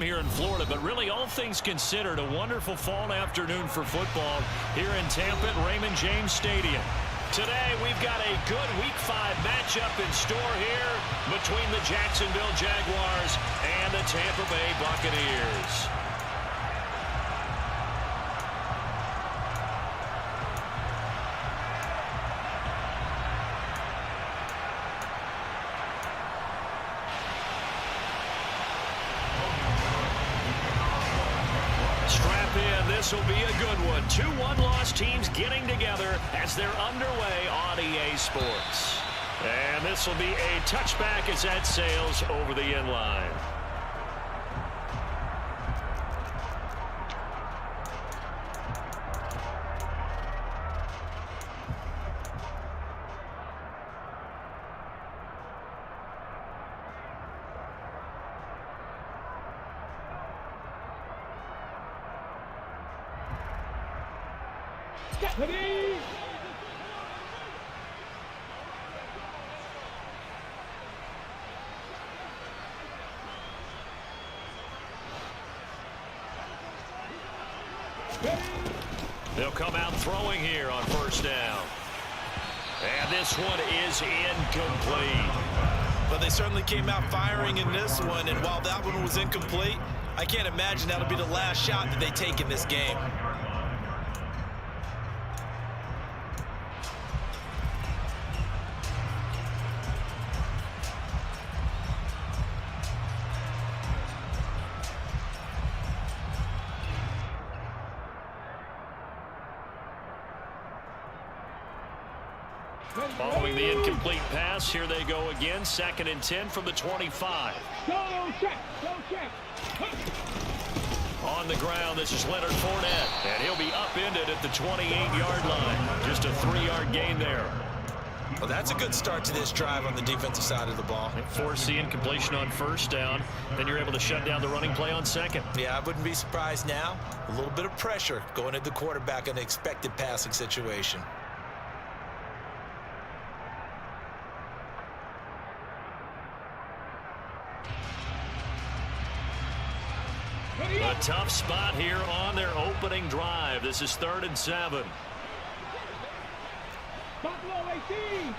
warm here in Florida, but really all things considered, a wonderful fall afternoon for football here in Tampa at Raymond James Stadium. Today we've got a good Week 5 matchup in store here between the Jacksonville Jaguars and the Tampa Bay Buccaneers. This will be a good one. Two one-loss teams getting together as they're underway on EA Sports. And this will be a touchback as that sails over the end line. Ready? They'll come out throwing here on first down. And this one is incomplete. But they certainly came out firing in this one, and while that one was incomplete, I can't imagine that'll be the last shot that they take in this game. Following the incomplete pass, here they go again. 2nd and 10 from the 25. Go check. On the ground, this is Leonard Fournette, and he'll be upended at the 28-yard line. Just a 3-yard gain there. Well, that's a good start to this drive on the defensive side of the ball. Force the incompletion on first down. Then you're able to shut down the running play on second. Yeah, I wouldn't be surprised now. A little bit of pressure going at the quarterback in an expected passing situation. A tough spot here on their opening drive. This is 3rd and 7. Buffalo 18.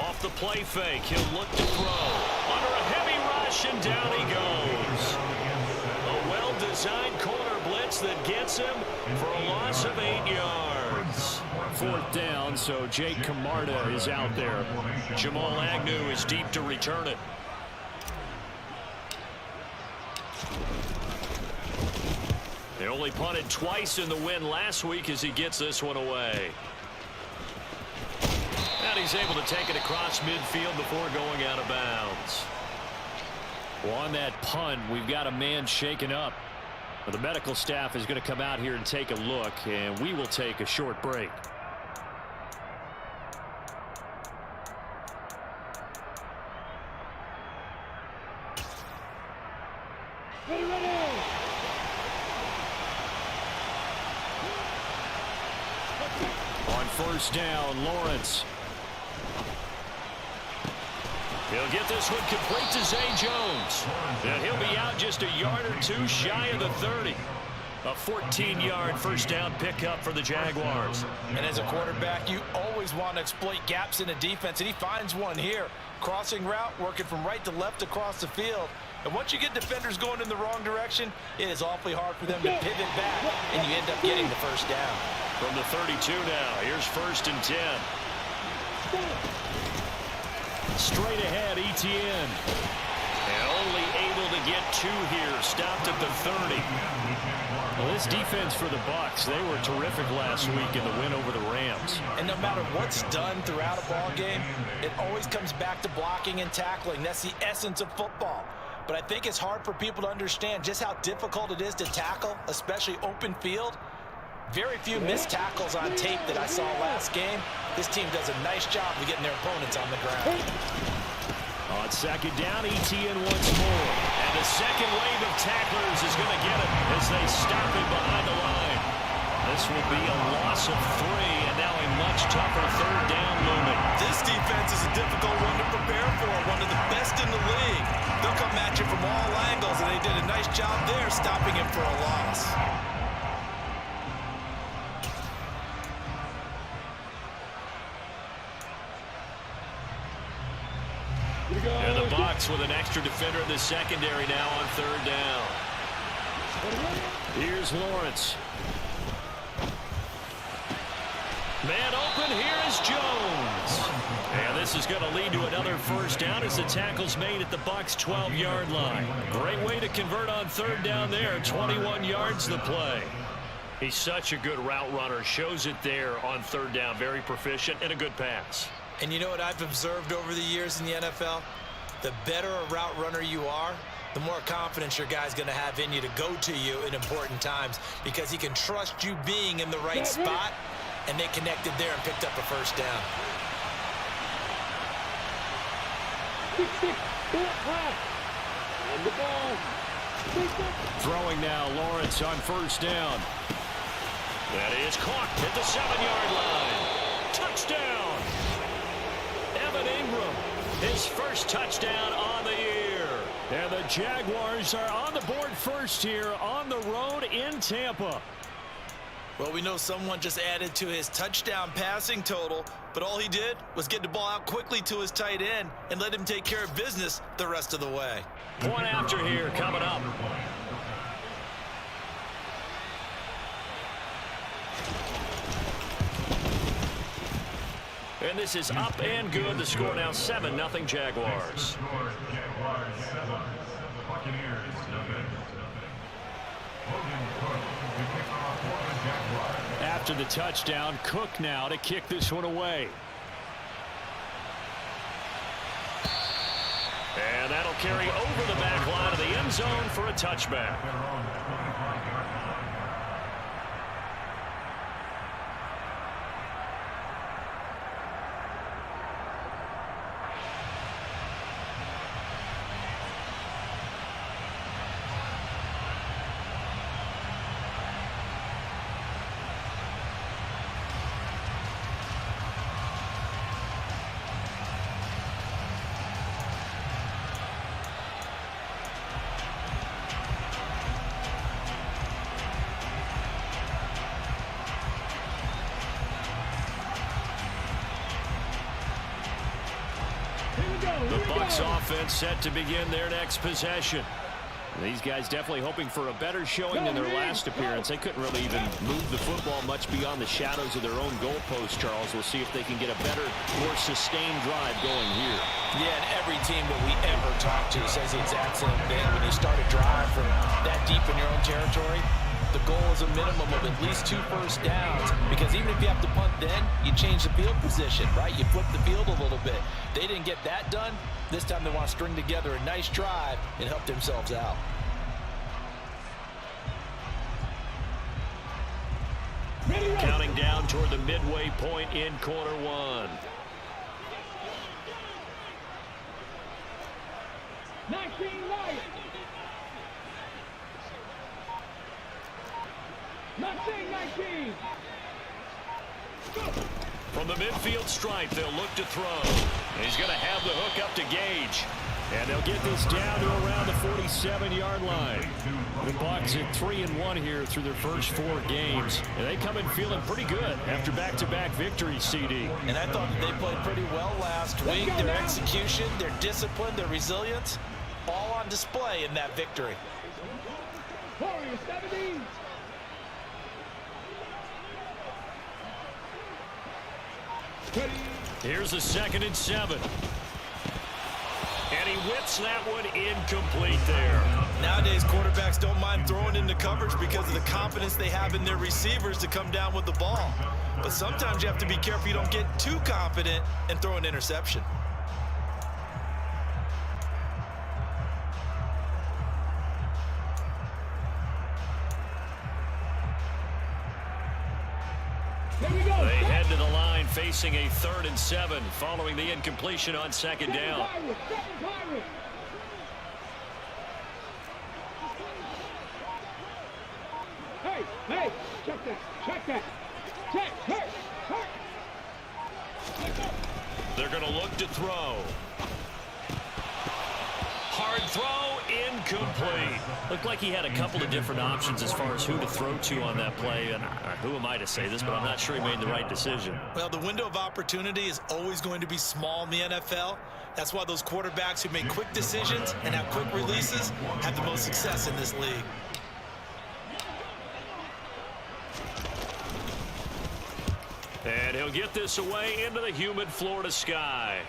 Off the play fake, he'll look to throw. Under a heavy rush, and down he goes. A well-designed corner blitz that gets him for a loss of 8 yards. 4th down, so Jake Camarda is out there. Jamal Agnew is deep to return it. They only punted twice in the win last week as he gets this one away. And he's able to take it across midfield before going out of bounds. Well, on that punt, we've got a man shaken up. The medical staff is going to come out here and take a look, and we will take a short break. Ready. On first down, Lawrence. He'll get this one complete to Zay Jones. And he'll be out just a yard or two shy of the 30. A 14-yard first down pickup for the Jaguars. And as a quarterback, you always want to exploit gaps in the defense, and he finds one here. Crossing route, working from right to left across the field. And once you get defenders going in the wrong direction, it is awfully hard for them to pivot back, and you end up getting the first down. From the 32 now, here's 1st and 10. Straight ahead, Etienne. And only able to get 2 here. Stopped at the 30. Well, this defense for the Bucs, they were terrific last week in the win over the Rams. And no matter what's done throughout a ball game, it always comes back to blocking and tackling. That's the essence of football. But I think it's hard for people to understand just how difficult it is to tackle, especially open field. Very few missed tackles on tape that I saw last game. This team does a nice job of getting their opponents on the ground. On 2nd down, Etienne once more. And the second wave of tacklers is going to get him as they stop him behind the line. This will be a loss of 3, and now a much tougher third down looming. This defense is a difficult one to prepare for, one of the best in the league. They'll come at you from all angles, and they did a nice job there stopping him for a loss. In the box with an extra defender in the secondary now on third down. Here's Lawrence. Man open, here is Jones. And this is going to lead to another first down as the tackle's made at the Bucs' 12-yard line. Great way to convert on third down there. 21 yards the play. He's such a good route runner. Shows it there on third down. Very proficient and a good pass. And you know what I've observed over the years in the NFL? The better a route runner you are, the more confidence your guy's going to have in you to go to you in important times because he can trust you being in the right spot, and they connected there and picked up a first down. Throwing now, Lawrence on first down. That is caught at the 7-yard line. Touchdown! Evan Ingram, his first touchdown on the year. And the Jaguars are on the board first here on the road in Tampa. Well, we know someone just added to his touchdown passing total, but all he did was get the ball out quickly to his tight end and let him take care of business the rest of the way. Point after here coming up. And this is up and good. The score now 7-0 Jaguars. After the touchdown, Cook now to kick this one away. And that'll carry over the back line of the end zone for a touchback. The Bucs offense set to begin their next possession. These guys definitely hoping for a better showing than their last appearance. They couldn't really even move the football much beyond the shadows of their own goalpost, Charles. We'll see if they can get a better, more sustained drive going here. Yeah, and every team that we ever talk to says the exact same thing. When you start a drive from that deep in your own territory, the goal is a minimum of at least 2 first downs, because even if you have to punt then, you change the field position, right? You flip the field a little bit. They didn't get that done. This time they want to string together a nice drive and help themselves out. Counting down toward the midway point in quarter one. 19 right. 19. From the midfield stripe, they'll look to throw. And he's going to have the hook up to Gage. And they'll get this down to around the 47-yard line. The Bucs at 3-1 here through their first 4 games. And they come in feeling pretty good after back-to-back victories, CD. And I thought that they played pretty well last week. Their execution, their discipline, their resilience, all on display in that victory. Warriors 17. Here's a 2nd and 7. And he whips that one incomplete there. Nowadays, quarterbacks don't mind throwing into coverage because of the confidence they have in their receivers to come down with the ball. But sometimes you have to be careful you don't get too confident and throw an interception. They head to the line facing a 3rd and 7 following the incompletion on 2nd down. Hey, Hey, check that. Check that. Check. Hurt. Hurt. They're going to look to throw. Hard throw, incomplete. Looked like he had a couple of different options as far as who to throw to on that play. And who am I to say this, but I'm not sure he made the right decision. Well, the window of opportunity is always going to be small in the NFL. That's why those quarterbacks who make quick decisions and have quick releases have the most success in this league. And he'll get this away into the humid Florida sky.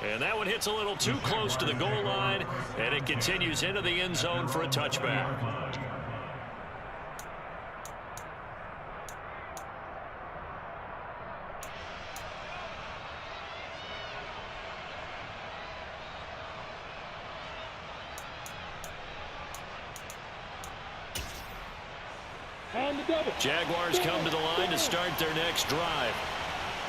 And that one hits a little too close to the goal line, and it continues into the end zone for a touchback. On the double. Jaguars come to the line to start their next drive.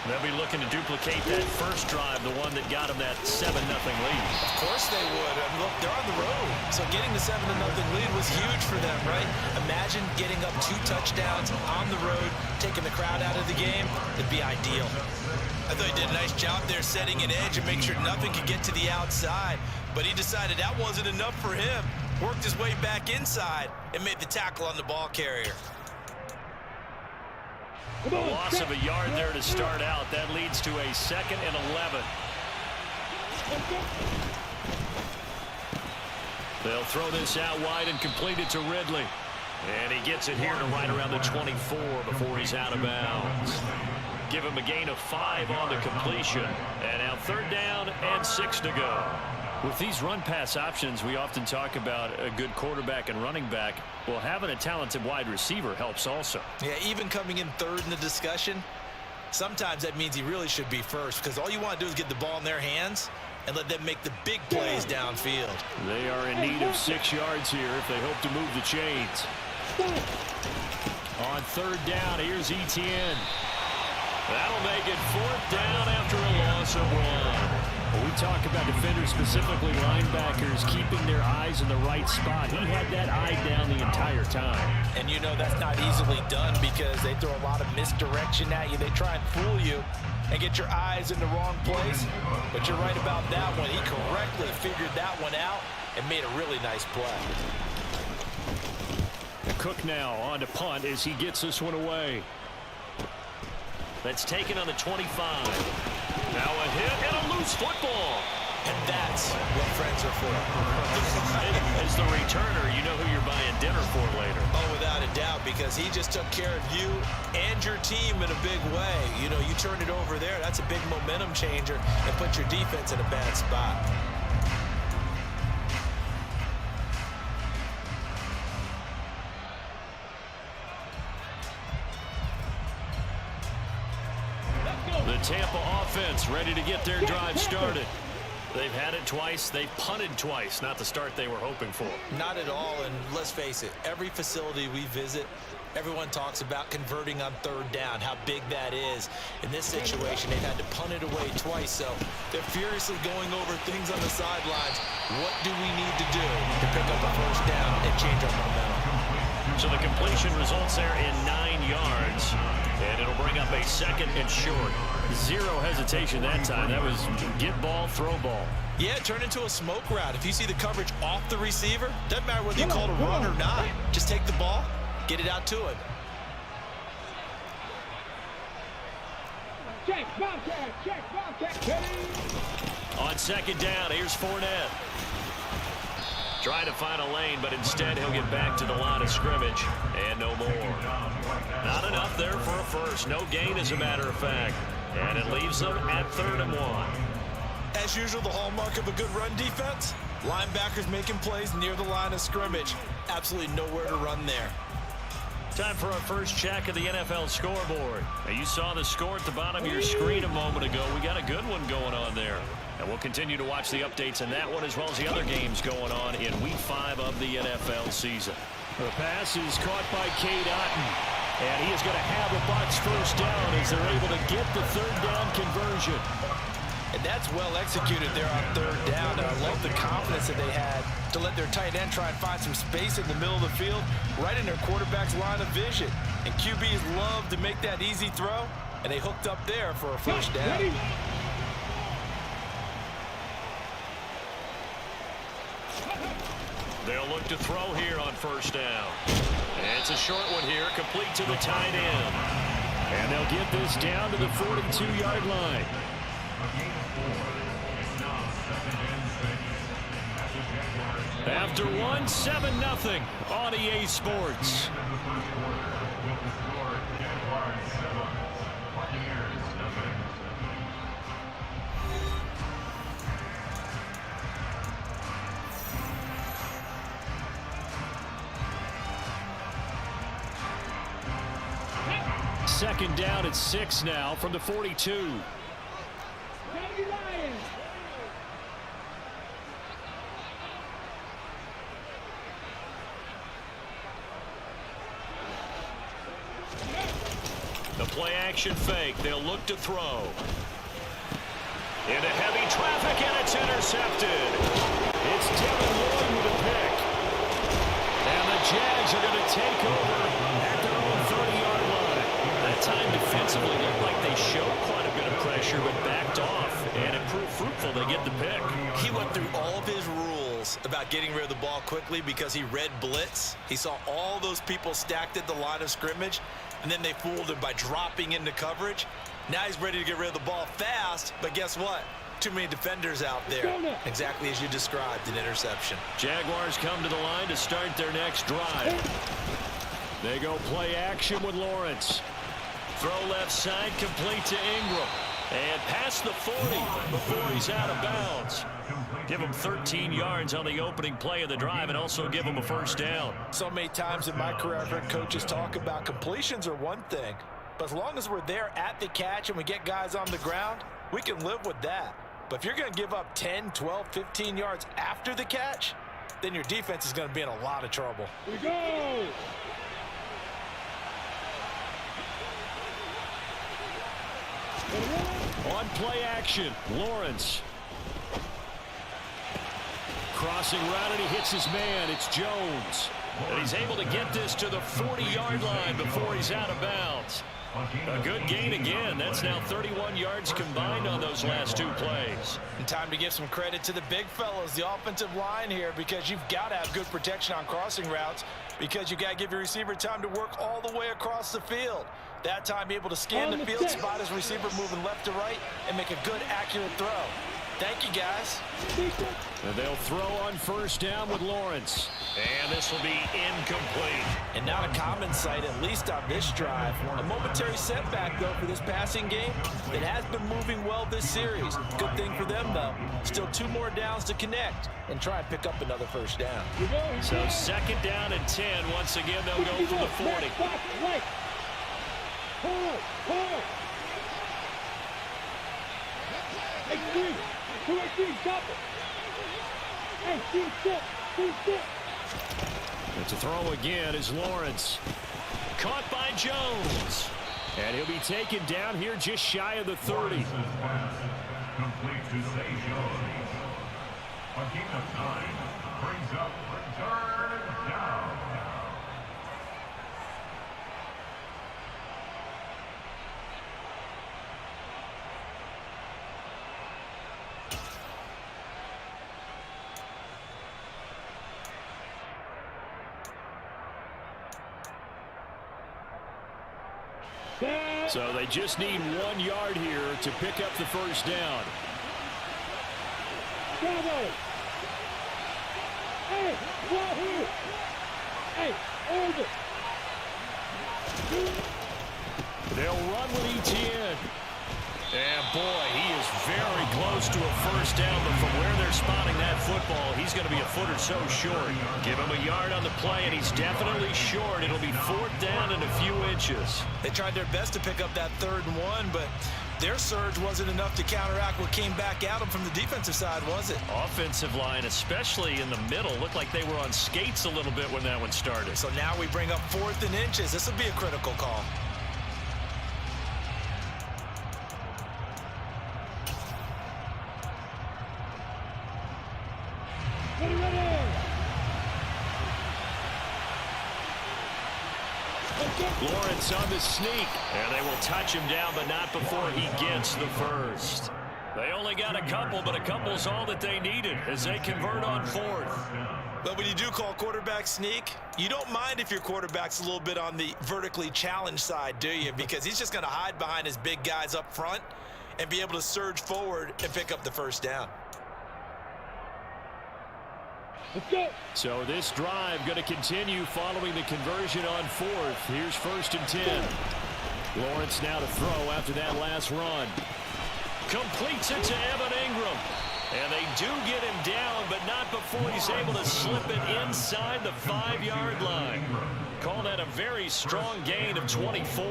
They'll be looking to duplicate that first drive, the one that got them that 7-0 lead. Of course they would. And look, they're on the road. So getting the 7-0 lead was huge for them, right? Imagine getting up 2 touchdowns on the road, taking the crowd out of the game. It'd be ideal. I thought he did a nice job there setting an edge and make sure nothing could get to the outside. But he decided that wasn't enough for him. Worked his way back inside and made the tackle on the ball carrier. A loss of a yard there to start out. That leads to a 2nd and 11. They'll throw this out wide and complete it to Ridley. And he gets it here to right around the 24 before he's out of bounds. Give him a gain of 5 on the completion. And now 3rd down and 6 to go. With these run-pass options, we often talk about a good quarterback and running back. Well, having a talented wide receiver helps also. Yeah, even coming in 3rd in the discussion, sometimes that means he really should be first, because all you want to do is get the ball in their hands and let them make the big plays downfield. They are in need of 6 yards here if they hope to move the chains. On 3rd down, here's Etienne. That'll make it 4th down after a loss of 1. When we talk about defenders, specifically linebackers, keeping their eyes in the right spot. He had that eye down the entire time. And you know that's not easily done because they throw a lot of misdirection at you. They try and fool you and get your eyes in the wrong place. But you're right about that one. He correctly figured that one out and made a really nice play. Cook now on to punt as he gets this one away. That's taken on the 25. Now a hit and a loose football. And that's what friends are for. As the returner, you know who you're buying dinner for later. Oh, without a doubt, because he just took care of you and your team in a big way. You know, you turn it over there, that's a big momentum changer and put your defense in a bad spot. The Tampa offense ready to get their drive started. They've had it twice. They've punted twice. Not the start they were hoping for. Not at all, and let's face it, every facility we visit, everyone talks about converting on 3rd down, how big that is. In this situation, they've had to punt it away twice, so they're furiously going over things on the sidelines. What do we need to do to pick up a 1st down and change our momentum? So the completion results there in 9 yards, and it'll bring up a 2nd and short. 0 hesitation that time. That was get ball, throw ball. Yeah, turn into a smoke route. If you see the coverage off the receiver, doesn't matter whether you call it a run or not. Just take the ball, get it out to him. Check, Bobcat, check, Bobcat. On 2nd down, here's Fournette. Trying to find a lane, but instead he'll get back to the line of scrimmage, and no more. Not enough there for a first. No gain, as a matter of fact. And it leaves them at 3rd and 1. As usual, the hallmark of a good run defense, linebackers making plays near the line of scrimmage. Absolutely nowhere to run there. Time for our first check of the NFL scoreboard. Now, you saw the score at the bottom of your screen a moment ago. We got a good one going on there. And we'll continue to watch the updates in that one as well as the other games going on in Week 5 of the NFL season. The pass is caught by Cade Otton. And he is going to have a Bucs 1st down as they're able to get the 3rd down conversion. And that's well executed there on third down. And I love the confidence that they had to let their tight end try and find some space in the middle of the field, right in their quarterback's line of vision. And QBs love to make that easy throw, and they hooked up there for a first down. They'll look to throw here on first down. And it's a short one here, complete to the tight end. And they'll get this down to the 42-yard line. After one, 7-0 on EA Sports. Second down at 6 now from the 42. The play action fake. They'll look to throw. Into heavy traffic, and it's intercepted. It's Devin Lloyd with a pick. And the Jags are going to take over at their own 30-yard line. That time defensively looked like they showed quite a bit of pressure, but backed off, and it proved fruitful. They get the pick. He went through all of his rules about getting rid of the ball quickly because he read blitz. He saw all those people stacked at the line of scrimmage, and then they fooled him by dropping into coverage. Now he's ready to get rid of the ball fast, but guess what? Too many defenders out there. Exactly as you described, an interception. Jaguars come to the line to start their next drive. They go play action with Lawrence. Throw left side, complete to Ingram. And past the 40 before he's out of bounds. Give him 13 yards on the opening play of the drive and also give him a first down. So many times in my career I've heard coaches talk about completions are one thing, but as long as we're there at the catch and we get guys on the ground, we can live with that. But if you're going to give up 10, 12, 15 yards after the catch, then your defense is going to be in a lot of trouble. We go! On play action, Lawrence. Crossing route, and he hits his man. It's Jones. And he's able to get this to the 40-yard line before he's out of bounds. A good gain again. That's now 31 yards combined on those last two plays. And time to give some credit to the big fellas, the offensive line here, because you've got to have good protection on crossing routes, because you got to give your receiver time to work all the way across the field. That time be able to scan the field, spot his receiver moving left to right, and make a good, accurate throw. Thank you, guys. And they'll throw on first down with Lawrence. And this will be incomplete. And not a common sight, at least on this drive. A momentary setback, though, for this passing game that has been moving well this series. Good thing for them, though. Still 2 more downs to connect and try and pick up another first down. So second down and 10. Once again, they'll go for the 40. And to throw again is Lawrence. Caught by Jones. And he'll be taken down here just shy of the 30. Complete to Sejourne. A gain of 9 brings up third down. So they just need 1 yard here to pick up the first down. Bravo! Hey, Wahoo! Hey, over! They'll run with Etienne. And boy, he is very close to a first down, but from where they're spotting that football, he's going to be a foot or so short. Give him a yard on the play, and he's definitely short. It'll be 4th down and a few inches. They tried their best to pick up that 3rd and 1, but their surge wasn't enough to counteract what came back at them from the defensive side, was it? Offensive line, especially in the middle, looked like they were on skates a little bit when that one started. So now we bring up 4th and inches. This will be a critical call. Lawrence on the sneak, and they will touch him down, but not before he gets the first. They only got a couple, but a couple's all that they needed as they convert on fourth. But when you do call quarterback sneak, you don't mind if your quarterback's a little bit on the vertically challenged side, do you? Because he's just going to hide behind his big guys up front and be able to surge forward and pick up the first down. Let's go. So this drive going to continue following the conversion on fourth. Here's 1st and 10. Lawrence now to throw after that last run. Completes it to Evan Ingram. And they do get him down, but not before he's able to slip it inside the 5-yard line. Call that a very strong gain of 24.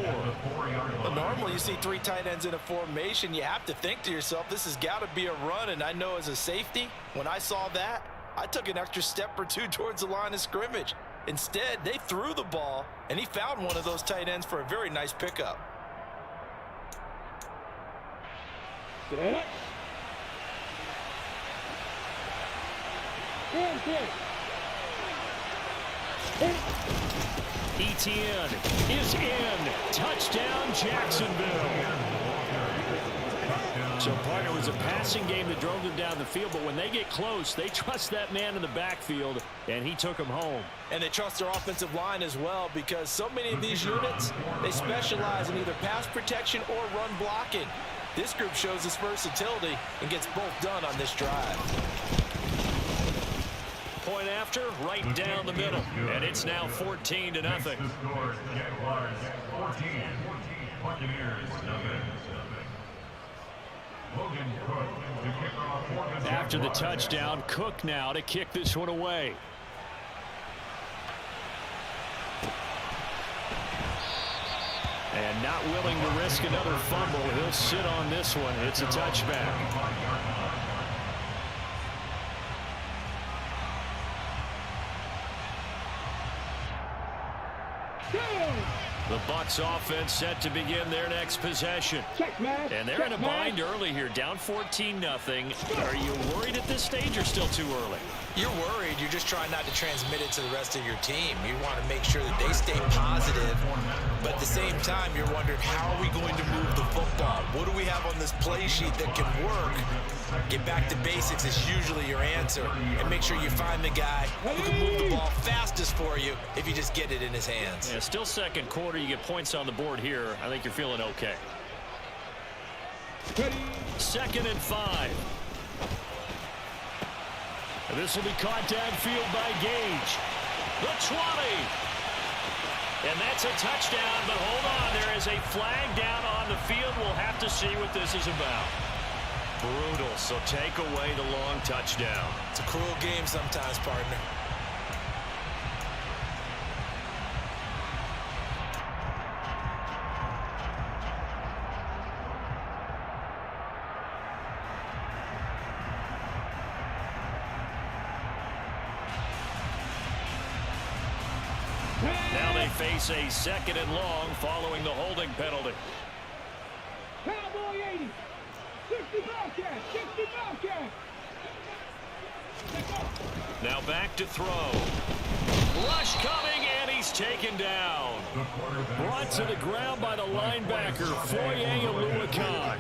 But normally you see 3 tight ends in a formation, you have to think to yourself, this has got to be a run. And I know as a safety, when I saw that, I took an extra step or 2 towards the line of scrimmage. Instead, they threw the ball, and he found one of those tight ends for a very nice pickup. Set. Etienne is in. Touchdown, Jacksonville. So, partner, it was a passing game that drove them down the field, but when they get close, they trust that man in the backfield, and he took them home. And they trust their offensive line as well, because so many of these units, they specialize in either pass protection or run blocking. This group shows its versatility and gets both done on this drive. Point after, right down the middle, and it's now 14-0. After the touchdown, Cook now to kick this one away. And not willing to risk another fumble, he'll sit on this one. It's a touchback. The Bucs offense set to begin their next possession. And they're in a bind early here, down 14-0. Are you worried at this stage or still too early? You're worried. You're just trying not to transmit it to the rest of your team. You want to make sure that they stay positive. But at the same time, you're wondering, how are we going to move the football? What do we have on this play sheet that can work? Get back to basics is usually your answer. And make sure you find the guy who can move the ball fastest for you if you just get it in his hands. Yeah, still second quarter. You get points on the board here. I think you're feeling okay. 2nd and 5. And this will be caught downfield by Gage. The 20. And that's a touchdown, but hold on. There is a flag down on the field. We'll have to see what this is about. Brutal, so take away the long touchdown. It's a cruel game sometimes, partner. Now they face a 2nd and long following the holding penalty. Cowboy 80. 60 Bobcat. 60 Bobcat. Now back to throw. Rush coming, and he's taken down. Brought to the ground by the linebacker, Foye Oluwakan.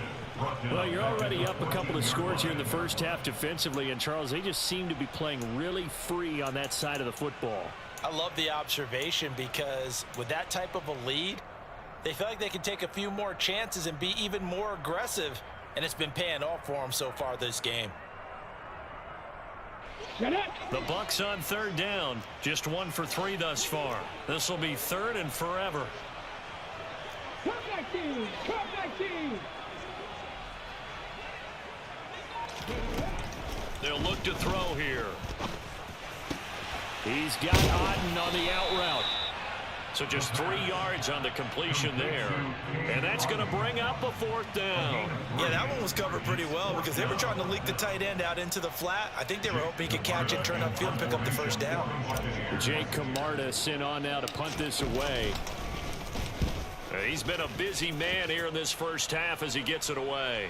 Well, you're already up a couple of scores here in the first half defensively, and Charles, they just seem to be playing really free on that side of the football. I love the observation, because with that type of a lead, they feel like they can take a few more chances and be even more aggressive, and it's been paying off for them so far this game. The Bucs on 3rd down, just 1 for 3 thus far. This will be 3rd and forever. Comeback team. Comeback team. They'll look to throw here. He's got Otten on the out route. So just 3 yards on the completion there. And that's going to bring up a 4th down. Yeah, that one was covered pretty well, because they were trying to leak the tight end out into the flat. I think they were hoping he could catch it, turn upfield, and pick up the first down. Jake Camarda sent on now to punt this away. He's been a busy man here in this first half as he gets it away.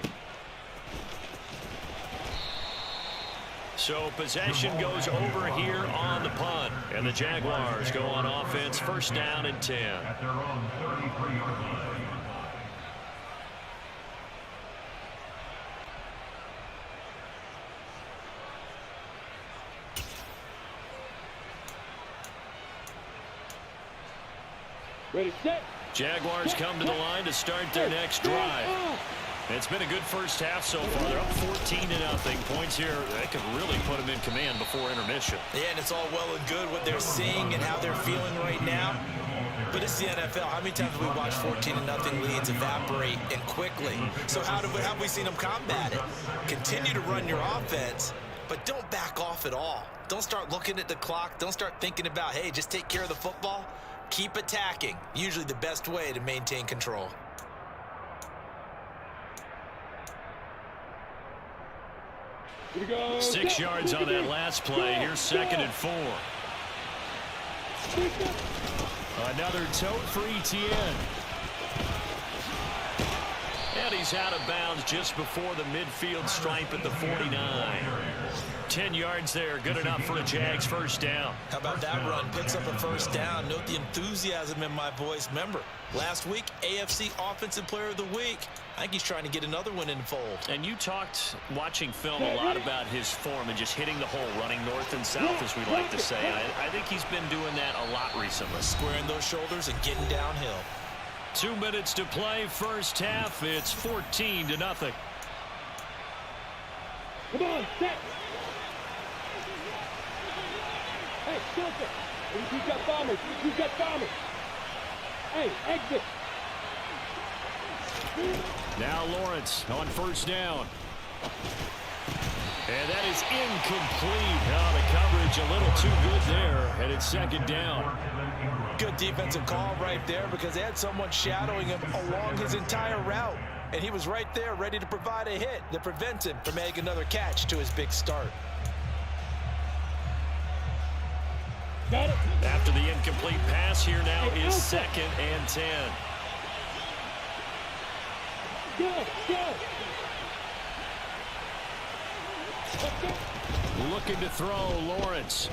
So possession goes over here on the punt. And the Jaguars go on offense, first down and 10. At their own 33-yard line. Ready, set. Jaguars come to the line to start their next drive. It's been a good first half so far. They're up 14-0. Points here that could really put them in command before intermission. Yeah, and it's all well and good what they're seeing and how they're feeling right now. But it's the NFL. How many times have we watched 14-0 leads evaporate and quickly? So how have we seen them combat it? Continue to run your offense, but don't back off at all. Don't start looking at the clock. Don't start thinking about, hey, just take care of the football. Keep attacking. Usually the best way to maintain control. Here we go. 6 yards on that last play. Here's 2nd and 4. Another tote for Etienne. And he's out of bounds just before the midfield stripe at the 49. 10 yards there, good enough for a Jags first down. How about that run? Picks up a first down. Note the enthusiasm in my voice. Remember, last week, AFC Offensive Player of the Week. I think he's trying to get another one in the fold. And you talked, watching film, a lot about his form and just hitting the hole, running north and south, as we like to say. And I think he's been doing that a lot recently. Squaring those shoulders and getting downhill. 2 minutes to play, first half. It's 14-0. Come on, set. Hey, filter. We've got bombers. We've got bombers. Hey, exit. Now Lawrence on first down. And that is incomplete. Oh, the coverage a little too good there. And it's 2nd down. Good defensive call right there because they had someone shadowing him along his entire route. And he was right there ready to provide a hit that prevents him from making another catch to his big start. Got it. After the incomplete pass, here now is 2nd and 10. Go, go. Looking to throw, Lawrence.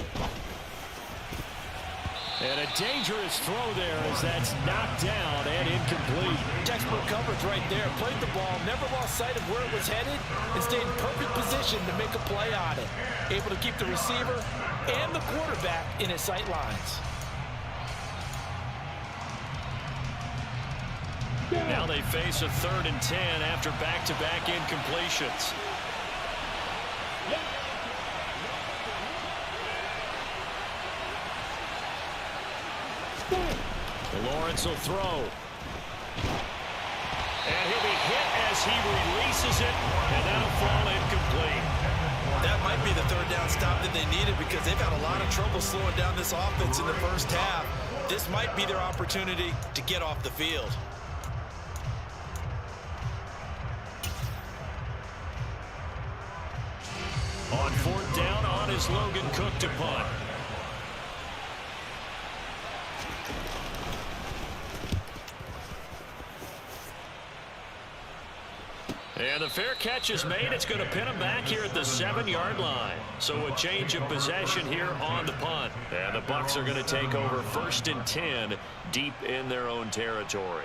And a dangerous throw there as that's knocked down and incomplete. Textbook coverage right there. Played the ball, never lost sight of where it was headed, and stayed in perfect position to make a play on it. Able to keep the receiver and the quarterback in his sight lines. Now they face a 3rd and 10 after back-to-back incompletions. Lawrence will throw. And he'll be hit as he releases it, and that'll fall incomplete. That might be the 3rd down stop that they needed because they've had a lot of trouble slowing down this offense in the first half. This might be their opportunity to get off the field. On 4th down, on is Logan Cook to punt. And the fair catch is made. It's going to pin him back here at the 7-yard line. So a change of possession here on the punt. And the Bucs are going to take over 1st and 10 deep in their own territory.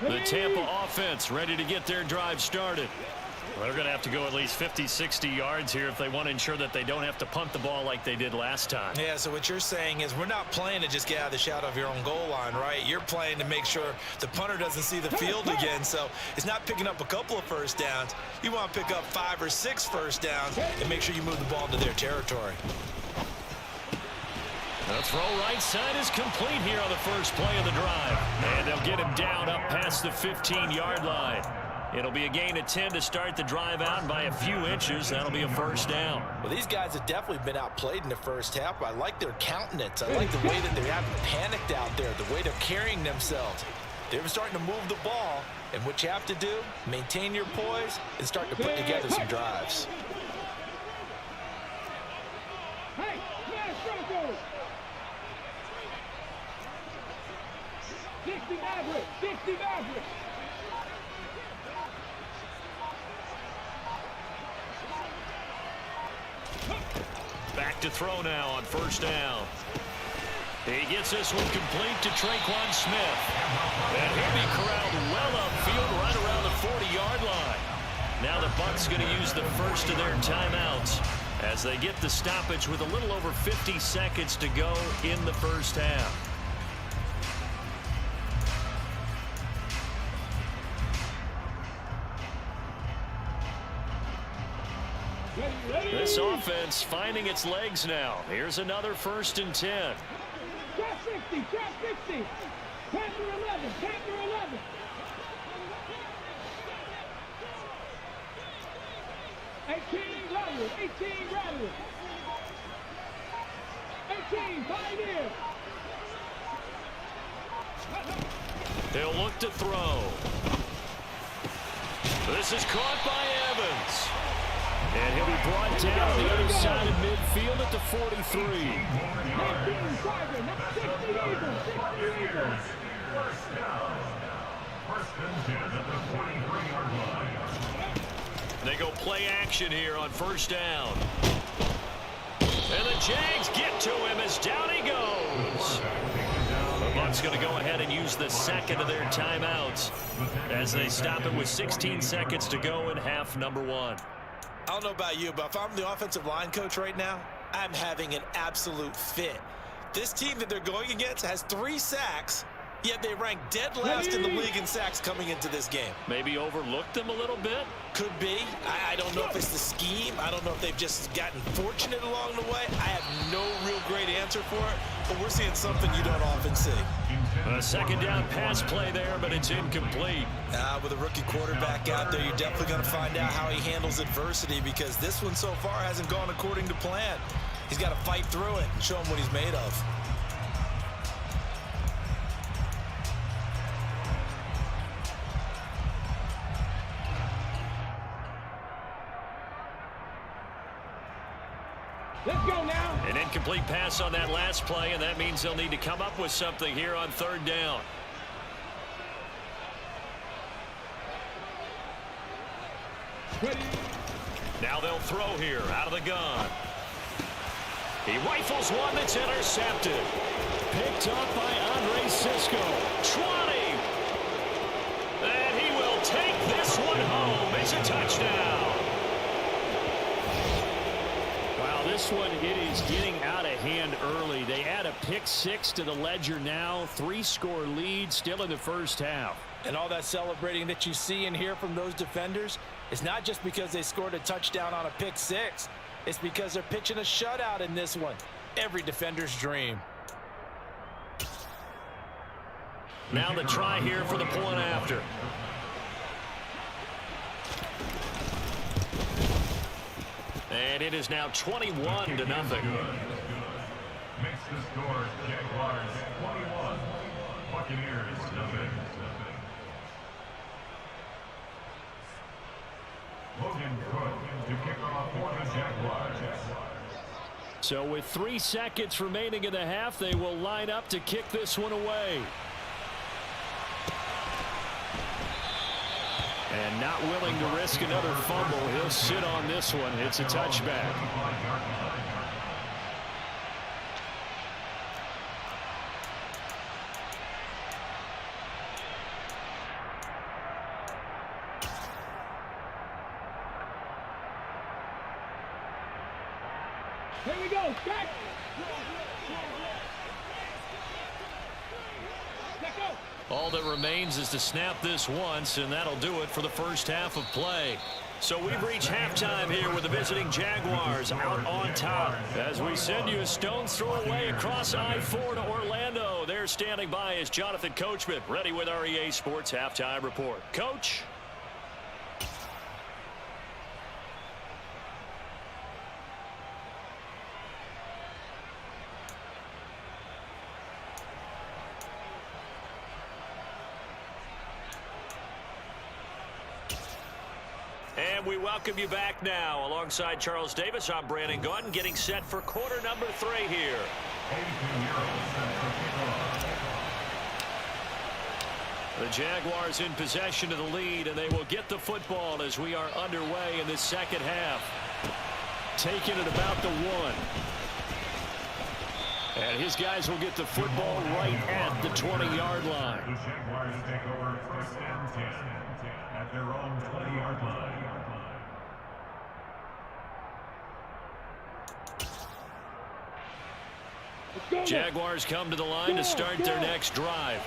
The Tampa offense ready to get their drive started. Well, they're going to have to go at least 50, 60 yards here if they want to ensure that they don't have to punt the ball like they did last time. Yeah, so what you're saying is we're not playing to just get out of the shadow of your own goal line, right? You're playing to make sure the punter doesn't see the field again. So it's not picking up a couple of first downs. You want to pick up 5 or 6 first downs and make sure you move the ball into their territory. The throw right side is complete here on the first play of the drive. And they'll get him down up past the 15-yard line. It'll be a gain of 10 to start the drive out by a few inches. That'll be a first down. Well, these guys have definitely been outplayed in the first half. I like their countenance. I like the way that they haven't panicked out there, the way they're carrying themselves. They're starting to move the ball. And what you have to do, maintain your poise and start to put together some drives. Hey, smash, Maverick. 60 Maverick. Back to throw now on first down. He gets this one complete to Traquan Smith. And he'll be corralled well upfield right around the 40-yard line. Now the Bucs going to use the first of their timeouts as they get the stoppage with a little over 50 seconds to go in the first half. This offense finding its legs now. Here's another 1st and 10. Trap 60, trap 60. Panther 11, Panther 11. Rattlers, 18 Rattlers. 18 Pioneer. They'll look to throw. This is caught by Evans. And he'll be brought down on the other side of midfield at the 43. 19 Tiger, not 60 Eagles, 60 Eagles. First down. 1st and 10 at the 43-yard line. They go play action here on first down. And the Jags get to him as down he goes. The Bucs going to go ahead and use the second of their timeouts as they stop it with 16 seconds to go in half number 1. I don't know about you, but if I'm the offensive line coach right now, I'm having an absolute fit. This team that they're going against has 3 sacks, yet they rank dead last in the league in sacks coming into this game. Maybe overlooked them a little bit? Could be. I don't know if it's the scheme. I don't know if they've just gotten fortunate along the way. I have no real great answer for it, but we're seeing something you don't often see. A second down pass play there, but it's incomplete. With a rookie quarterback out there, you're definitely going to find out how he handles adversity, because this one so far hasn't gone according to plan. He's got to fight through it and show him what he's made of. Let's go now. An incomplete pass on that last play, and that means they'll need to come up with something here on 3rd down. Now they'll throw here out of the gun. He rifles one that's intercepted. Picked up by Andre Cisco. 20. And he will take this one home. It's a touchdown. Wow, this one, it is getting out of hand early. They add a pick 6 to the ledger now. 3-score lead still in the first half. And all that celebrating that you see and hear from those defenders is not just because they scored a touchdown on a pick 6. It's because they're pitching a shutout in this one. Every defender's dream. Now the try here for the point after. And it is now 21-0. Makes the score Jaguars 21. Buccaneers nothing. Logan Cook to kick off for the Jaguars. So with 3 seconds remaining in the half, they will line up to kick this one away. And not willing to risk another fumble, he'll sit on this one. It's a touchback. Here we go. Check. Let go. All that remains is to snap this once, and that'll do it for the first half of play. So we've reached halftime here with the visiting Jaguars out on top. As we send you a stone's throw away across I-4 to Orlando. There standing by is Jonathan Coachman, ready with our EA Sports Halftime Report. Coach? And we welcome you back now. Alongside Charles Davis, I'm Brandon Gordon, getting set for quarter number 3 here. The Jaguars in possession of the lead, and they will get the football as we are underway in this second half. Taking it about the 1. And his guys will get the football right at the 20-yard line. The Jaguars take over 1st and 10 at their own 20-yard line. Jaguars come to the line to start their next drive.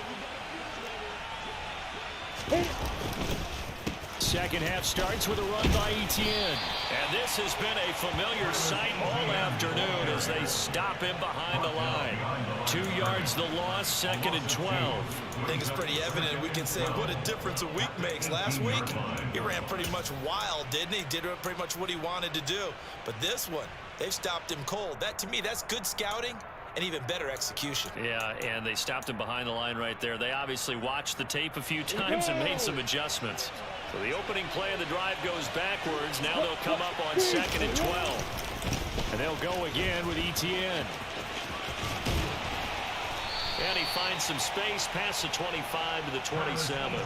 Second half starts with a run by Etienne. And this has been a familiar sight all afternoon as they stop him behind the line. 2 yards the loss, 2nd and 12. I think it's pretty evident. We can say what a difference a week makes. Last week, he ran pretty much wild, didn't he? Did pretty much what he wanted to do. But this one, they've stopped him cold. That, to me, that's good scouting and even better execution. Yeah, and they stopped him behind the line right there. They obviously watched the tape a few times and made some adjustments. So the opening play of the drive goes backwards. Now they'll come up on 2nd and 12. And they'll go again with Etienne. And he finds some space past the 25 to the 27.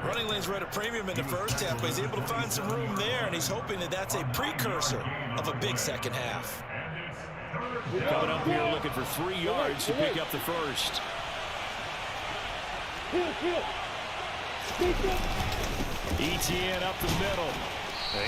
Running lanes were at a premium in the first half, but he's able to find some room there, and he's hoping that that's a precursor of a big second half. Coming up here looking for 3 yards to pick up the first. Etienne up the middle.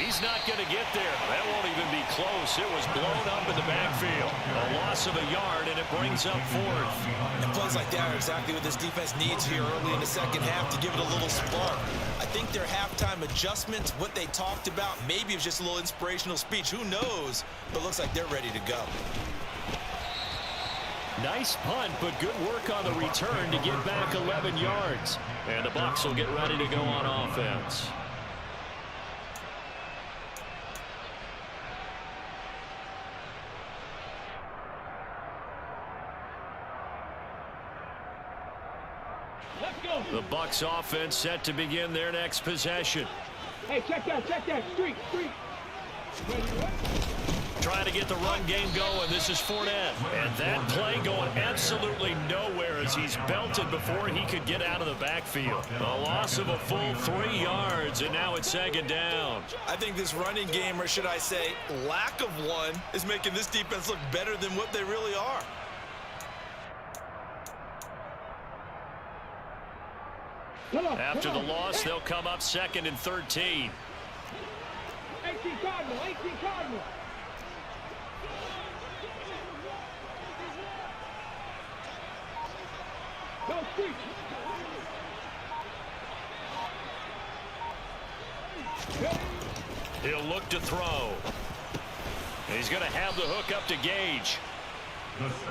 He's not going to get there. That won't even be close. It was blown up in the backfield. A loss of a yard, and it brings up 4th. And plays like that are exactly what this defense needs here early in the second half to give it a little spark. I think their halftime adjustments, what they talked about, maybe it was just a little inspirational speech. Who knows? But it looks like they're ready to go. Nice punt, but good work on the return to get back 11 yards. And the Bucs will get ready to go on offense. The Bucs offense set to begin their next possession. Hey, check that, street. Trying to get the run game going. This is Fournette. And that play going absolutely nowhere as he's belted before he could get out of the backfield. A loss of a full 3 yards, and now it's 2nd down. I think this running game, or should I say lack of one, is making this defense look better than what they really are. After the loss, they'll come up 2nd and 13. 18 Cardinal. Go street. He'll look to throw. And he's going to have the hook up to Gage.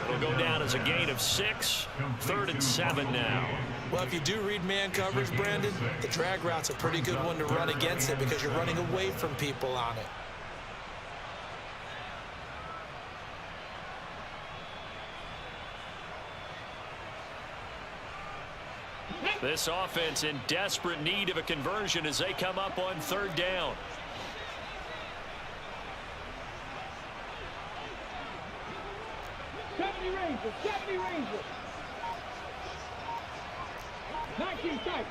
It'll go down as a gain of 6. 3rd and 7 now. Well, if you do read man coverage, Brandon, the drag route's a pretty good one to run against it because you're running away from people on it. This offense in desperate need of a conversion as they come up on 3rd down. Rangers. 19 tight.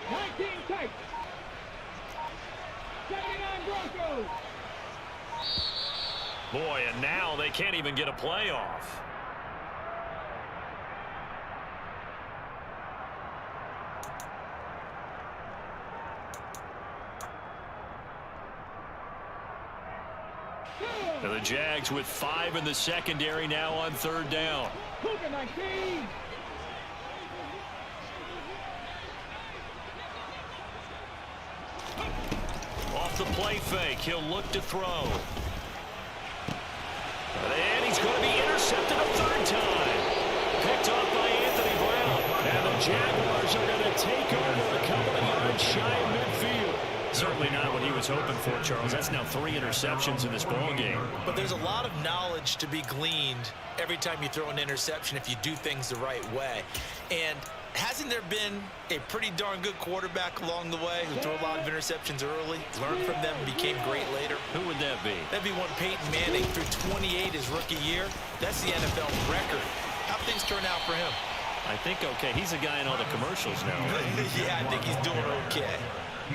79 Broncos. Boy, and now they can't even get a playoff. And the Jags with 5 in the secondary now on 3rd down. Cougar 19. Off the play fake, he'll look to throw. And he's going to be intercepted a 3rd time. Picked off by Anthony Brown. And the Jaguars are going to take over a couple of yards shy of midfield. Certainly not what he was hoping for, Charles. That's now 3 interceptions in this ball game. But there's a lot of knowledge to be gleaned every time you throw an interception if you do things the right way. And hasn't there been a pretty darn good quarterback along the way who threw a lot of interceptions early, learned from them, and became great later? Who would that be? That'd be one Peyton Manning threw 28 his rookie year. That's the NFL record. How things turn out for him? I think okay. He's a guy in all the commercials now, right? Yeah, I think he's doing okay.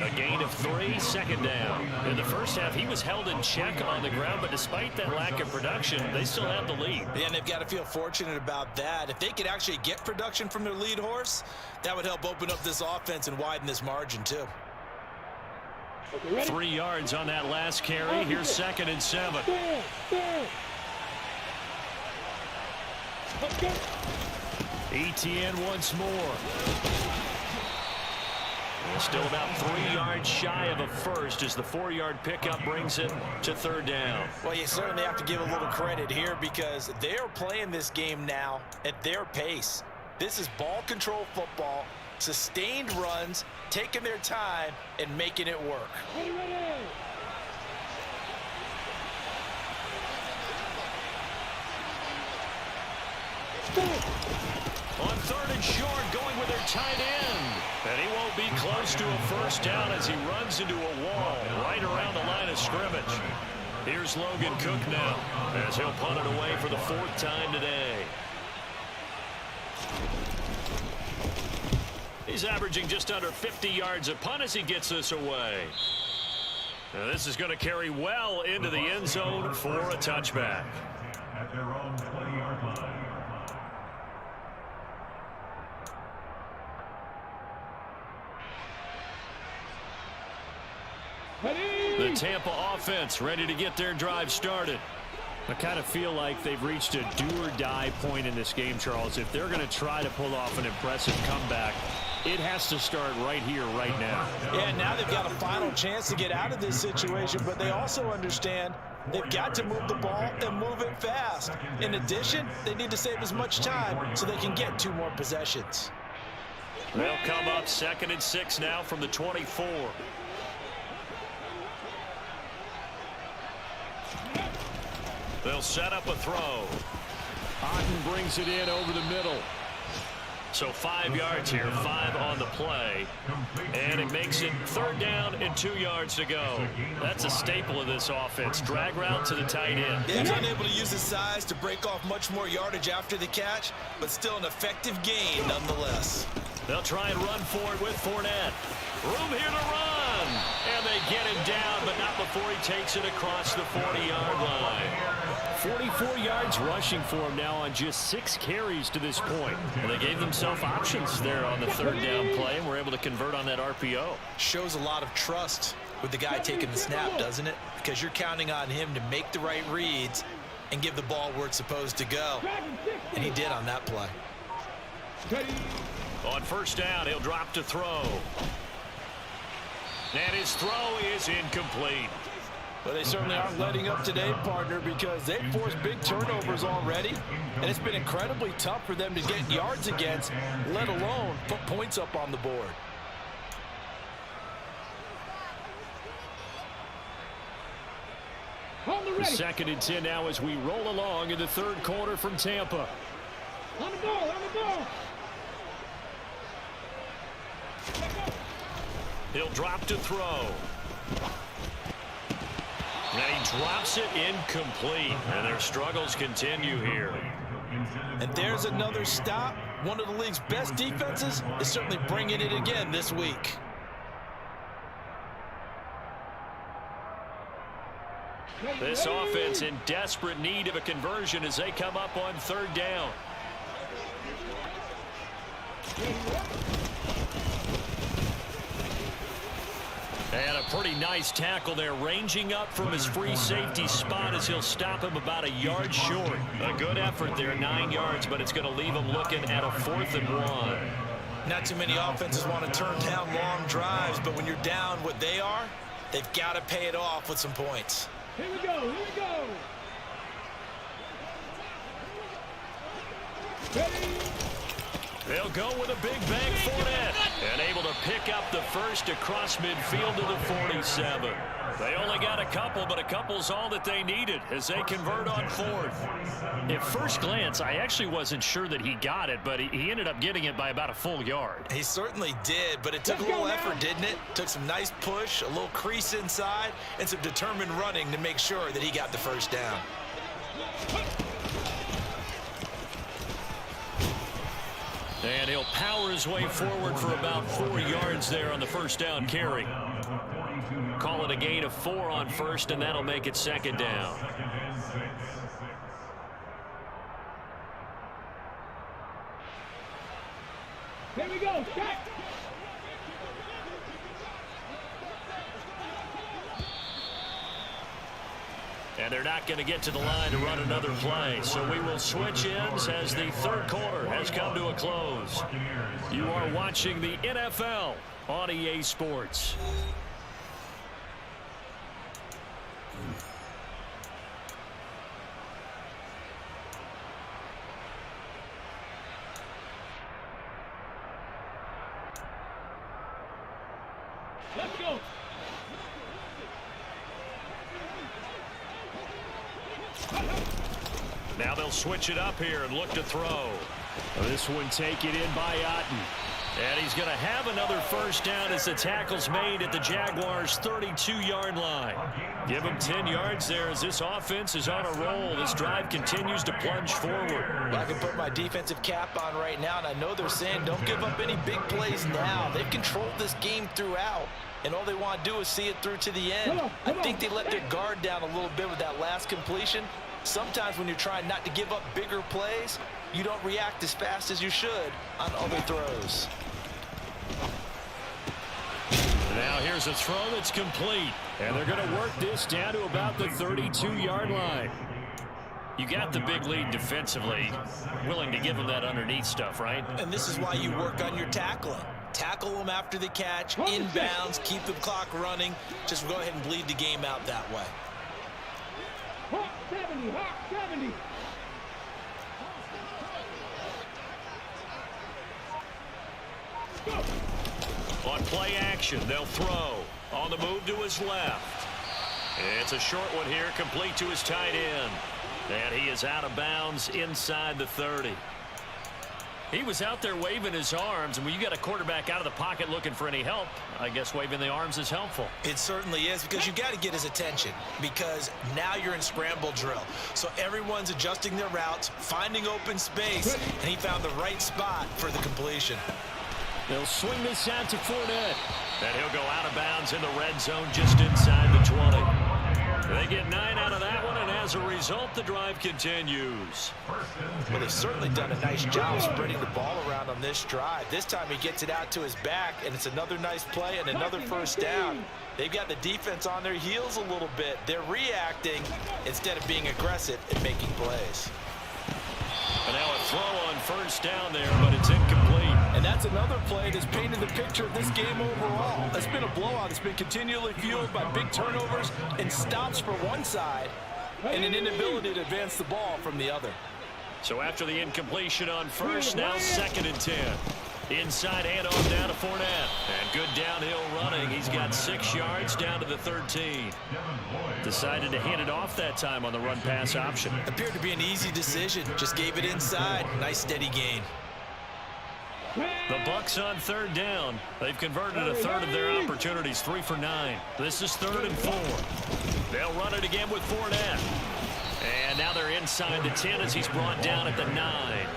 A gain of 3, second down. In the first half, he was held in check on the ground, but despite that lack of production, they still have the lead. Yeah, and they've got to feel fortunate about that. If they could actually get production from their lead horse, that would help open up this offense and widen this margin, too. Okay, 3 yards on that last carry. Here's 2nd and 7. Okay. ETN once more. Still about 3 yards shy of a first as the 4-yard pickup brings it to 3rd down. Well, you certainly have to give a little credit here because they're playing this game now at their pace. This is ball control football, sustained runs, taking their time and making it work. On 3rd and short, going with their tight end. And he won't be close to a first down as he runs into a wall right around the line of scrimmage. Here's Logan Cook now as he'll punt it away for the 4th time today. He's averaging just under 50 yards a punt as he gets this away. Now this is going to carry well into the end zone for a touchback. At their own 20-yard line. The Tampa offense ready to get their drive started. I kind of feel like they've reached a do-or-die point in this game, Charles. If they're going to try to pull off an impressive comeback, it has to start right here, right now. Yeah, now they've got a final chance to get out of this situation, but they also understand they've got to move the ball and move it fast. In addition, they need to save as much time so they can get 2 more possessions. They'll come up 2nd and 6 now from the 24. They'll set up a throw. Otten brings it in over the middle. So 5 yards here, 5 on the play. And it makes it 3rd down and 2 yards to go. That's a staple of this offense. Drag route to the tight end. Yeah, he's unable to use his size to break off much more yardage after the catch, but still an effective gain nonetheless. They'll try and run for it with Fournette. Room here to run. And they get him down, but not before he takes it across the 40-yard line. 44 yards rushing for him now on just 6 carries to this point. And they gave themselves options there on the 3rd down play and were able to convert on that RPO. Shows a lot of trust with the guy taking the snap, doesn't it? Because you're counting on him to make the right reads and give the ball where it's supposed to go. And he did on that play. On 1st down, he'll drop to throw. And his throw is incomplete. But they certainly aren't letting up today, partner, because they've forced big turnovers already. And it's been incredibly tough for them to get yards against, let alone put points up on the board. Hold it ready. 2nd and 10 now as we roll along in the 3rd quarter from Tampa. On the ball, on the ball. He'll drop to throw. And he drops it incomplete. And their struggles continue here. And there's another stop. One of the league's best defenses is certainly bringing it again this week. This offense in desperate need of a conversion as they come up on 3rd down. And a pretty nice tackle there, ranging up from his free safety spot as he'll stop him about a yard short. A good effort there, 9 yards, but it's going to leave him looking at a 4th and 1. Not too many offenses want to turn down long drives, but when you're down what they are, they've got to pay it off with some points. Here we go, here we go. Ready? They'll go with a big bang Fournette and able to pick up the first across midfield to the 47. They only got a couple, but a couple's all that they needed as they convert on 4th. At first glance, I actually wasn't sure that he got it, but he ended up getting it by about a full yard. He certainly did, but it took a little effort, didn't it? Took some nice push, a little crease inside, and some determined running to make sure that he got the first down. And he'll power his way forward for about 4 yards there on the first down carry. Call it a gain of 4 on first, and that'll make it second down. Here we go. Check. And they're not going to get to the line to run another play. So we will switch ends as the third quarter has come to a close. You are watching the NFL on EA Sports. Let's go. Now they'll switch it up here and look to throw. This one taken in by Otten. And he's going to have another first down as the tackle's made at the Jaguars' 32-yard line. Give him 10 yards there as this offense is on a roll. This drive continues to plunge forward. I can put my defensive cap on right now, and I know they're saying don't give up any big plays now. They've controlled this game throughout, and all they want to do is see it through to the end. I think they let their guard down a little bit with that last completion. Sometimes when you're trying not to give up bigger plays, you don't react as fast as you should on other throws. Now here's a throw that's complete. And they're going to work this down to about the 32-yard line. You got the big lead defensively. Willing to give them that underneath stuff, right? And this is why you work on your tackling. Tackle them after the catch, inbounds, keep the clock running. Just go ahead and bleed the game out that way. Hot 70, hot 70. Go. On play action, they'll throw. On the move to his left. It's a short one here, complete to his tight end. And he is out of bounds inside the 30. He was out there waving his arms, and when you got a quarterback out of the pocket looking for any help, I guess waving the arms is helpful. It certainly is, because you got to get his attention, because now you're in scramble drill. So everyone's adjusting their routes, finding open space, and he found the right spot for the completion. They'll swing this out to Fournette. And he'll go out of bounds in the red zone just inside the 20. They get 9 out of that one, and as a result, the drive continues. Well, they've certainly done a nice job spreading the ball around on this drive. This time he gets it out to his back, and it's another nice play and another first down. They've got the defense on their heels a little bit. They're reacting instead of being aggressive and making plays. And now a throw on first down there, but it's incomplete. And that's another play that's painted the picture of this game overall. It's been a blowout. It's been continually fueled by big turnovers and stops for one side and an inability to advance the ball from the other. So after the incompletion on first, now 2nd and 10. Inside handoff down to Fournette. And good downhill running. He's got 6 yards down to the 13. Decided to hand it off that time on the run-pass option. Appeared to be an easy decision. Just gave it inside. Nice steady gain. The Bucks on 3rd down. They've converted a third of their opportunities, 3 for 9. This is 3rd and 4. They'll run it again with Fournette. And now they're inside the 10 as he's brought down at the 9.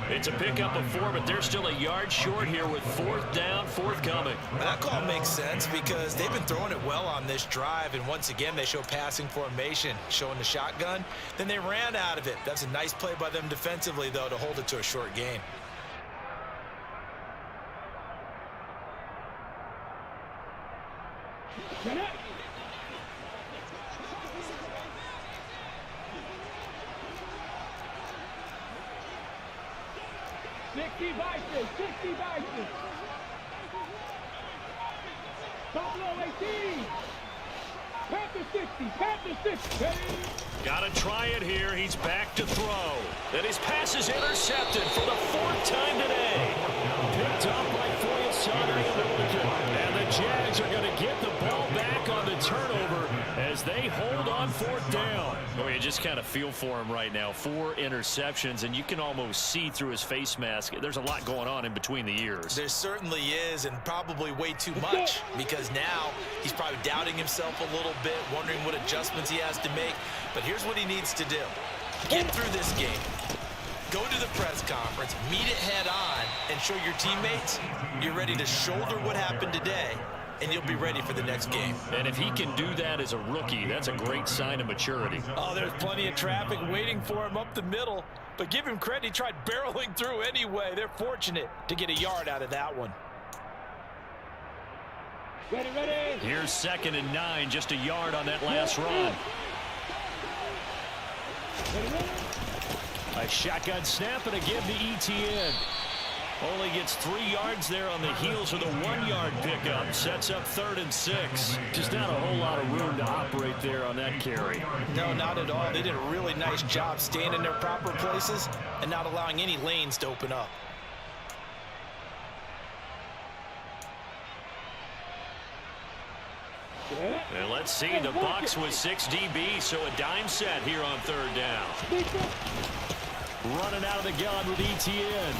It's a pickup of 4, but they're still a yard short here with 4th down, forthcoming. That call makes sense because they've been throwing it well on this drive, and once again they show passing formation, showing the shotgun. Then they ran out of it. That's a nice play by them defensively, though, to hold it to a short gain. Connect. 60 Bison, 60 Bison. Buffalo 18. Panther 60, Panther 60. Got to try it here. He's back to throw. And his pass is intercepted for the 4th time today. Picked up by and the Jags are going to get the ball back on the turnover as they hold on 4th down. Oh, you just kind of feel for him right now. 4 interceptions, and you can almost see through his face mask. There's a lot going on in between the ears. There certainly is, and probably way too much, because now he's probably doubting himself a little bit, wondering what adjustments he has to make. But here's what he needs to do. Get through this game. Go to the press conference, meet it head on, and show your teammates you're ready to shoulder what happened today, and you'll be ready for the next game. And if he can do that as a rookie, that's a great sign of maturity. Oh, there's plenty of traffic waiting for him up the middle, but give him credit, he tried barreling through anyway. They're fortunate to get a yard out of that one. Ready, ready. Here's 2nd and 9, just a yard on that last run. A shotgun snap and again to ETN. Only gets 3 yards there on the heels of the 1-yard pickup. Sets up 3rd and 6. Just not a whole lot of room to operate there on that carry. No, not at all. They did a really nice job staying in their proper places and not allowing any lanes to open up. And let's see, the Bucs with 6 DB, so a dime set here on 3rd down. Running out of the gun with ETN.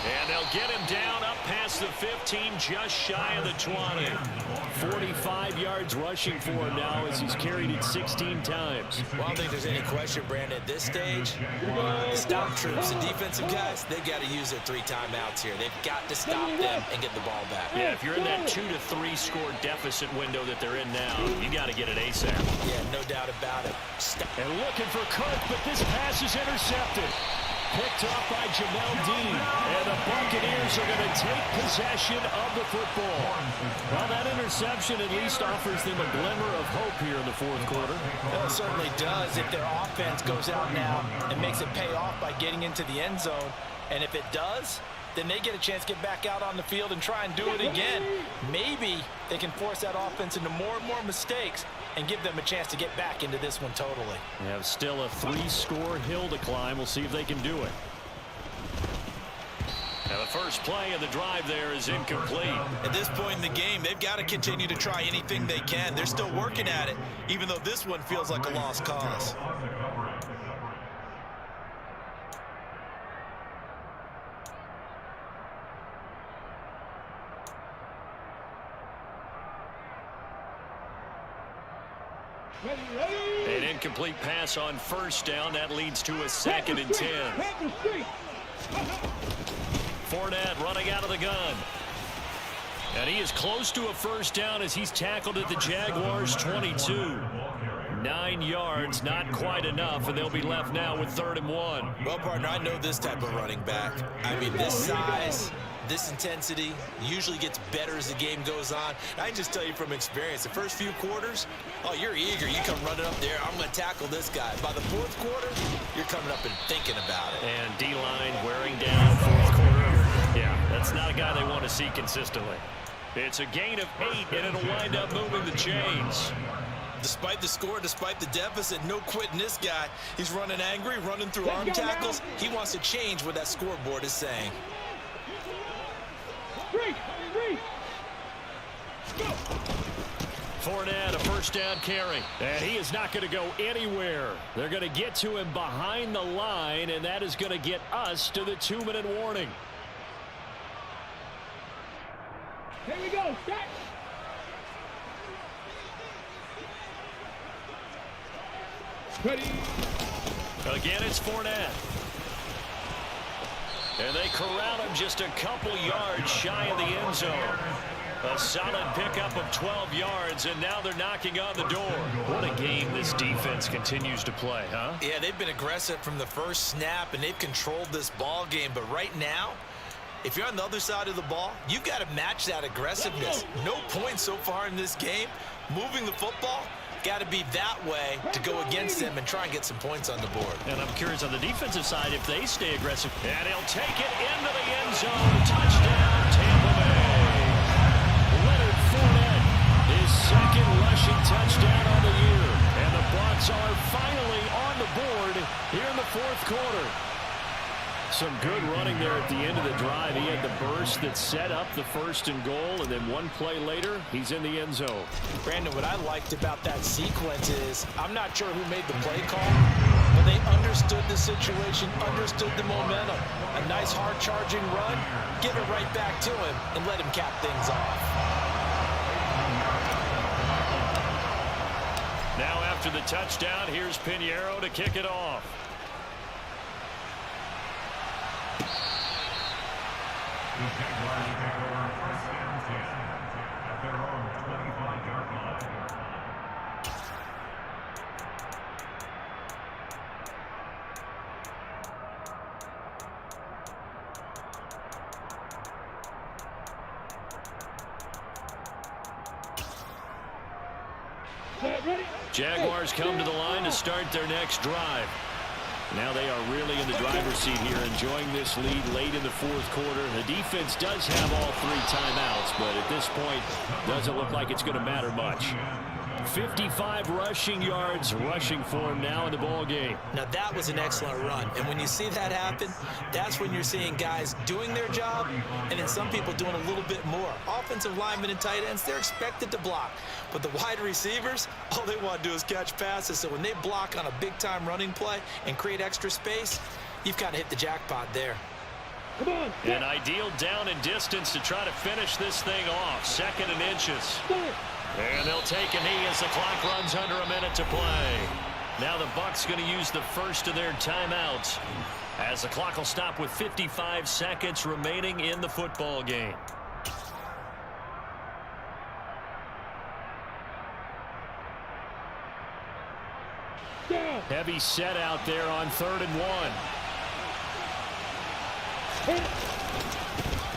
And they'll get him down up past the 15, just shy of the 20. 45 yards rushing for him now as he's carried it 16 times. Well, I don't think there's any question, Brandon, at this stage, the stop troops, the defensive guys, they got to use their 3 timeouts here. They've got to stop them and get the ball back. Yeah, if you're in that 2 to 3 score deficit window that they're in now, you got to get it ASAP. Yeah, no doubt about it. And looking for Cook, but this pass is intercepted. Picked off by Jamel Dean. And the Buccaneers are going to take possession of the football. Well, that interception at least offers them a glimmer of hope here in the 4th quarter. Well, it certainly does if their offense goes out now and makes it pay off by getting into the end zone. And if it does, then they get a chance to get back out on the field and try and do it again. Maybe they can force that offense into more and more mistakes and give them a chance to get back into this one totally. They have still a 3-score hill to climb. We'll see if they can do it. Now the first play of the drive there is incomplete. At this point in the game, they've got to continue to try anything they can. They're still working at it, even though this one feels like a lost cause. Ready, ready. An incomplete pass on 1st down. That leads to a 2nd and 10. Fournette running out of the gun. And he is close to a 1st down as he's tackled at the Jaguars' 22. 9 yards, not quite enough, and they'll be left now with 3rd and 1. Well, partner, I know this type of running back. I mean, this size, this intensity usually gets better as the game goes on. I can just tell you from experience, the first few quarters, oh, you're eager. You come running up there, I'm going to tackle this guy. By the 4th quarter, you're coming up and thinking about it. And D-line wearing down 4th quarter. Yeah, that's not a guy they want to see consistently. It's a gain of 8, and it'll wind up moving the chains. Despite the score, despite the deficit, no quitting this guy. He's running angry, running through arm tackles. He wants to change what that scoreboard is saying. 3, 3. Go. Fournette, a 1st down carry. And he is not going to go anywhere. They're going to get to him behind the line, and that is going to get us to the 2-minute warning. Here we go. Set. Ready. Again, it's Fournette. And they corral him just a couple yards shy of the end zone. A solid pickup of 12 yards, and now they're knocking on the door. What a game this defense continues to play, huh? Yeah, they've been aggressive from the first snap, and they've controlled this ball game. But right now, if you're on the other side of the ball, you've got to match that aggressiveness. No points so far in this game. Moving the football, got to be that way to go against them and try and get some points on the board. And I'm curious on the defensive side if they stay aggressive. And he'll take it into the end zone. Touchdown, Tampa Bay. Leonard Fournette, his 2nd rushing touchdown on the year. And the Bucs are finally on the board here in the 4th quarter. Some good running there at the end of the drive. He had the burst that set up the 1st and goal, and then one play later, he's in the end zone. Brandon, what I liked about that sequence is I'm not sure who made the play call, but they understood the situation, understood the momentum. A nice hard-charging run, give it right back to him, and let him cap things off. Now after the touchdown, here's Pinheiro to kick it off. The Jaguars take over first and 10 at their own 25-yard line. Jaguars come to the line to start their next drive. Now they are really in the driver's seat here, enjoying this lead late in the fourth quarter. The defense does have all 3 timeouts, but at this point, doesn't look like it's going to matter much. 55 rushing yards rushing for him now in the ball game. Now that was an excellent run, and when you see that happen, that's when you're seeing guys doing their job and then some people doing a little bit more. Offensive linemen and tight ends, they're expected to block, but the wide receivers, all they want to do is catch passes. So when they block on a big-time running play and create extra space, you've got to hit the jackpot there. Come on. An ideal down and distance to try to finish this thing off. 2nd and inches. And they'll take a knee as the clock runs under a minute to play. Now the Bucs going to use the first of their timeouts as the clock will stop with 55 seconds remaining in the football game. Heavy set out there on 3rd and 1.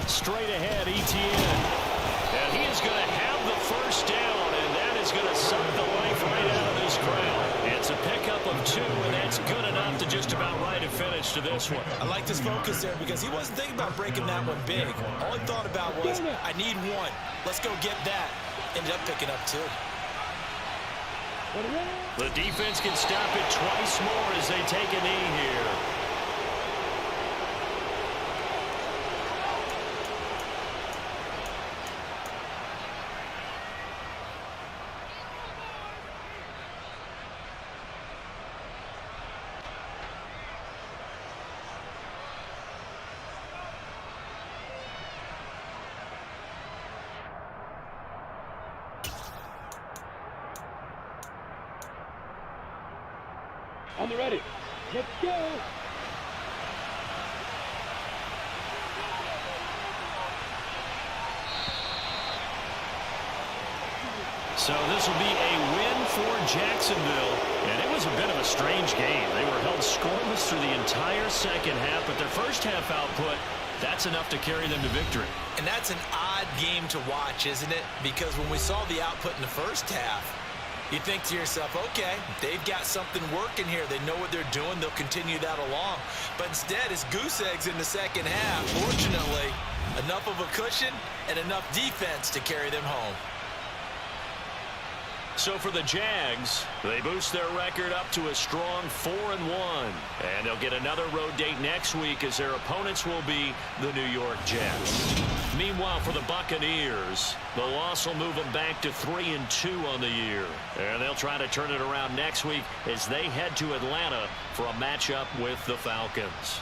Straight ahead, Etienne. And he is going to have the first down, and that is going to suck the life right out of this crowd. It's a pickup of 2, and that's good enough to just about write a finish to this one. I liked his focus there because he wasn't thinking about breaking that one big. All he thought about was, I need 1. Let's go get that. Ended up picking up 2. The defense can stop it twice more as they take a knee here. On the ready. Let's go. So this will be a win for Jacksonville. And it was a bit of a strange game. They were held scoreless through the entire second half, but their first half output, that's enough to carry them to victory. And that's an odd game to watch, isn't it? Because when we saw the output in the first half, you think to yourself, okay, they've got something working here. They know what they're doing. They'll continue that along. But instead, it's goose eggs in the second half. Fortunately, enough of a cushion and enough defense to carry them home. So for the Jags, they boost their record up to a strong 4-1. And they'll get another road date next week as their opponents will be the New York Jets. Meanwhile, for the Buccaneers, the loss will move them back to 3-2 on the year. And they'll try to turn it around next week as they head to Atlanta for a matchup with the Falcons.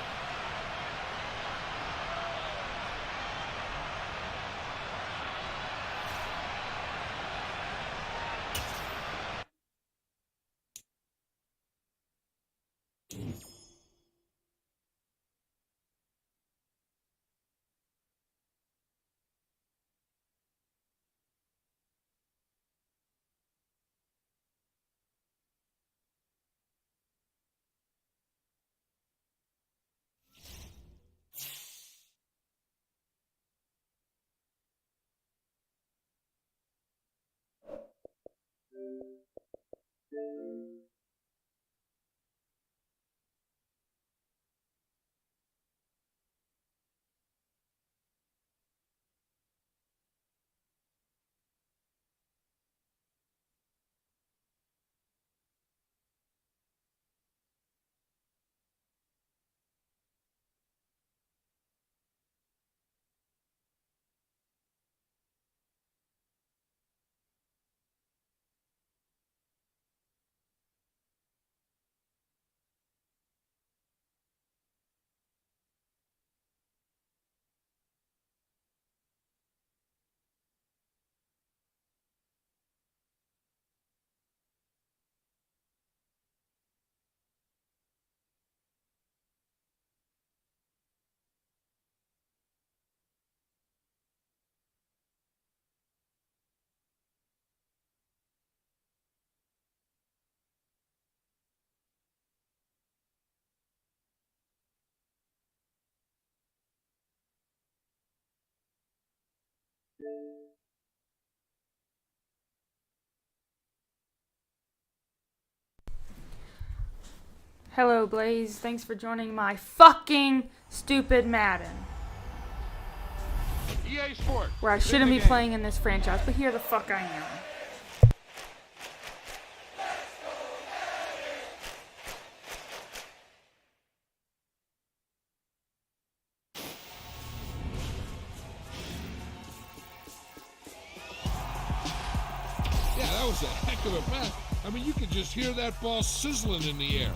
Hello, Blaze. Thanks for joining my fucking stupid Madden. EA Sports. Where I It's in shouldn't the be game. playing in this franchise, but here the fuck I am. Yeah, that was a heck of a pass. I mean, you could just hear that ball sizzling in the air.